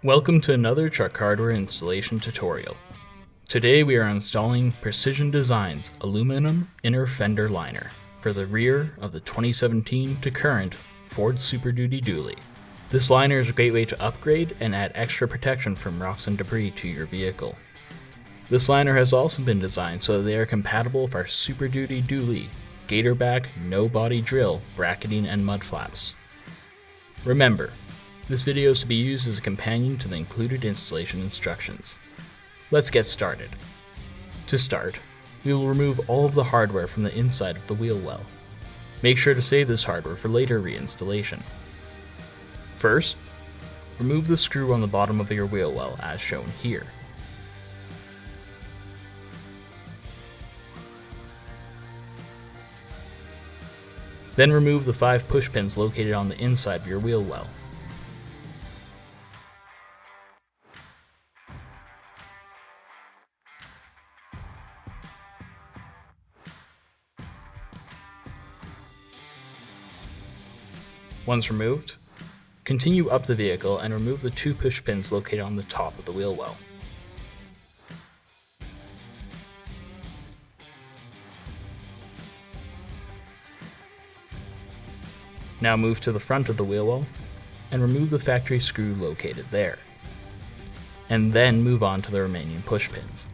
Welcome to another truck hardware installation tutorial. Today we are installing Precision Design's aluminum inner fender liner for the rear of the 2017 to current Ford Super Duty Dually. This liner is a great way to upgrade and add extra protection from rocks and debris to your vehicle. This liner has also been designed so that they are compatible with our Super Duty Dually, Gatorback, no body drill, bracketing, and mudflaps. Remember, this video is to be used as a companion to the included installation instructions. Let's get started. To start, we will remove all of the hardware from the inside of the wheel well. Make sure to save this hardware for later reinstallation. First, remove the screw on the bottom of your wheel well as shown here. Then remove the 5 push pins located on the inside of your wheel well. Once removed, continue up the vehicle and remove the 2 push pins located on the top of the wheel well. Now move to the front of the wheel well and remove the factory screw located there, and then move on to the remaining push pins.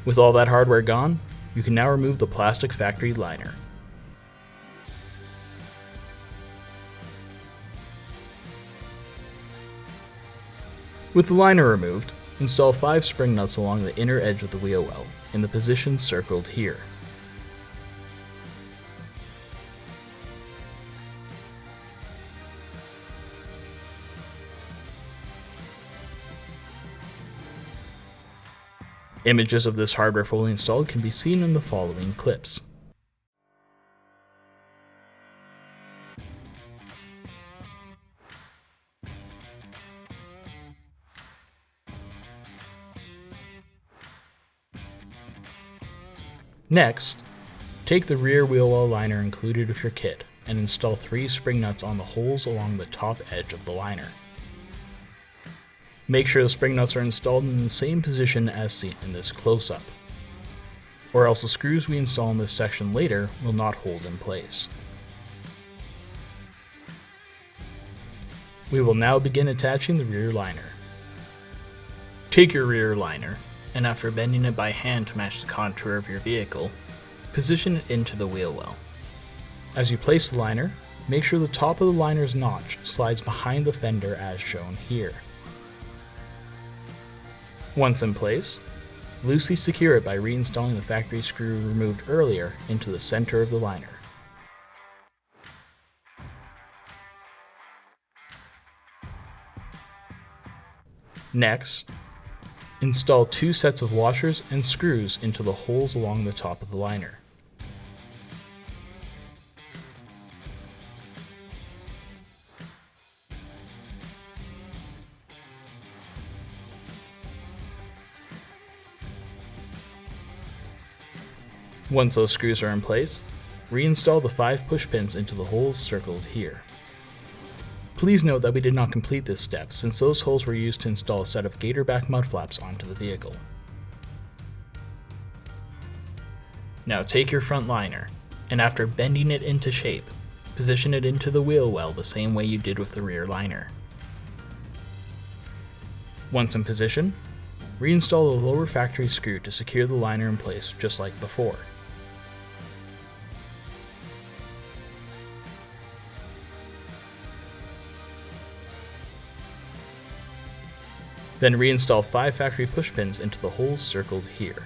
With all that hardware gone, you can now remove the plastic factory liner. With the liner removed, install 5 spring nuts along the inner edge of the wheel well, in the positions circled here. Images of this hardware fully installed can be seen in the following clips. Next, take the rear wheel well liner included with your kit and install 3 spring nuts on the holes along the top edge of the liner. Make sure the spring nuts are installed in the same position as seen in this close-up, or else the screws we install in this section later will not hold in place. We will now begin attaching the rear liner. Take your rear liner, and after bending it by hand to match the contour of your vehicle, position it into the wheel well. As you place the liner, make sure the top of the liner's notch slides behind the fender as shown here. Once in place, loosely secure it by reinstalling the factory screw removed earlier into the center of the liner. Next, install 2 sets of washers and screws into the holes along the top of the liner. Once those screws are in place, reinstall the 5 push pins into the holes circled here. Please note that we did not complete this step since those holes were used to install a set of Gatorback mudflaps onto the vehicle. Now take your front liner, and after bending it into shape, position it into the wheel well the same way you did with the rear liner. Once in position, reinstall the lower factory screw to secure the liner in place just like before. Then reinstall 5 factory push pins into the holes circled here.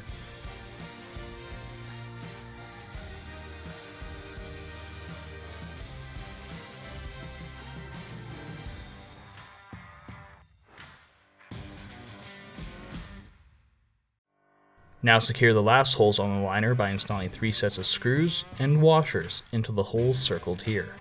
Now secure the last holes on the liner by installing 3 sets of screws and washers into the holes circled here.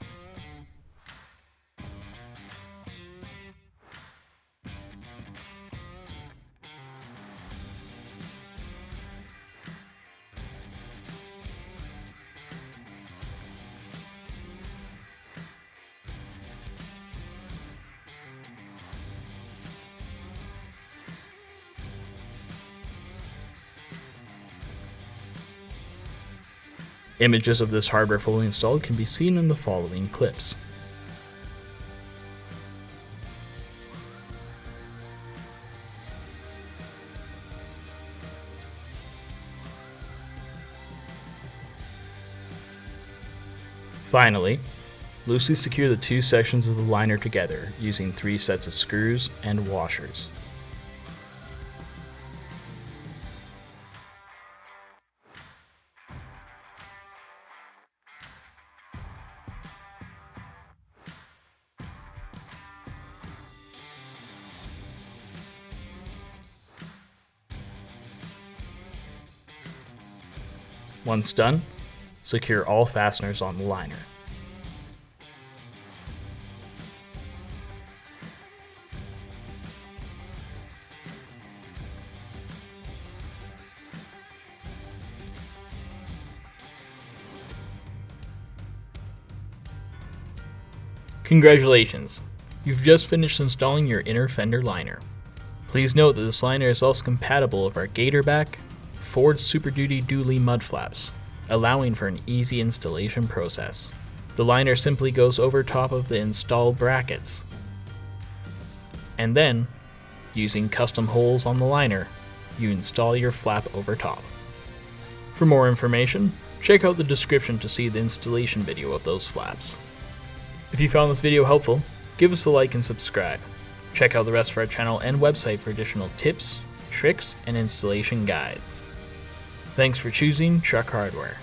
Images of this hardware fully installed can be seen in the following clips. Finally, loosely secure the two sections of the liner together using 3 sets of screws and washers. Once done, secure all fasteners on the liner. Congratulations! You've just finished installing your inner fender liner. Please note that this liner is also compatible with our Gatorback, Ford Super Duty Dually Mudflaps, allowing for an easy installation process. The liner simply goes over top of the installed brackets. And then, using custom holes on the liner, you install your flap over top. For more information, check out the description to see the installation video of those flaps. If you found this video helpful, give us a like and subscribe. Check out the rest of our channel and website for additional tips, tricks, and installation guides. Thanks for choosing Truck Hardware.